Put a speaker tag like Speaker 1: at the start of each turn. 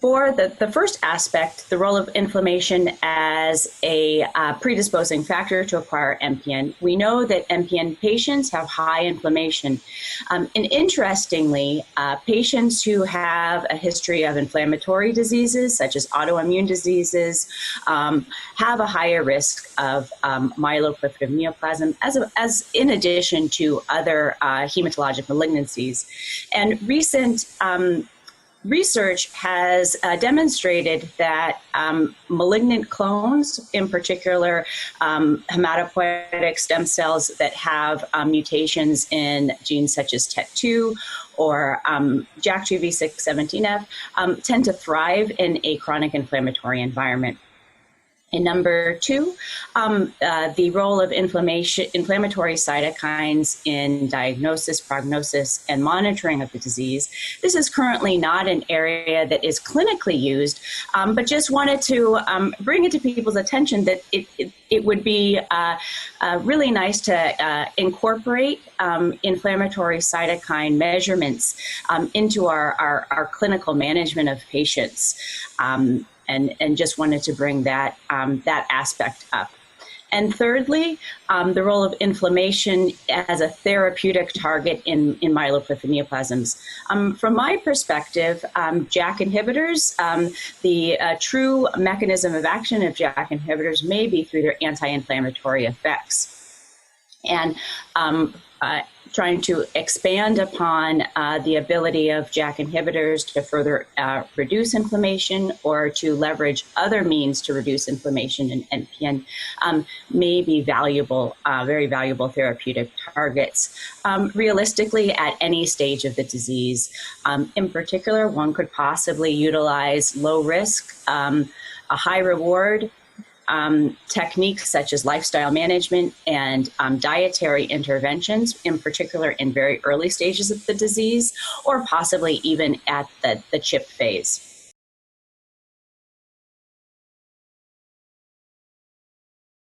Speaker 1: For the first aspect, the role of inflammation as a predisposing factor to acquire MPN, we know that MPN patients have high inflammation. And interestingly, patients who have a history of inflammatory diseases, such as autoimmune diseases, have a higher risk of myeloproliferative neoplasm, as in addition to other hematologic malignancies. And recent research has demonstrated that malignant clones, in particular hematopoietic stem cells that have mutations in genes such as TET2 or JAK2 V617F, tend to thrive in a chronic inflammatory environment. And number two, the role of inflammatory cytokines in diagnosis, prognosis, and monitoring of the disease. This is currently not an area that is clinically used, but just wanted to bring it to people's attention that it would be really nice to incorporate inflammatory cytokine measurements into our clinical management of patients. And just wanted to bring that aspect up. And thirdly, the role of inflammation as a therapeutic target in myeloproliferative neoplasms. From my perspective, JAK inhibitors, the true mechanism of action of JAK inhibitors may be through their anti-inflammatory effects. And trying to expand upon the ability of JAK inhibitors to further reduce inflammation or to leverage other means to reduce inflammation in MPN may be valuable, very valuable therapeutic targets. Realistically, at any stage of the disease, in particular, one could possibly utilize low risk, a high reward techniques such as lifestyle management and dietary interventions, in particular in very early stages of the disease, or possibly even at the CHIP phase.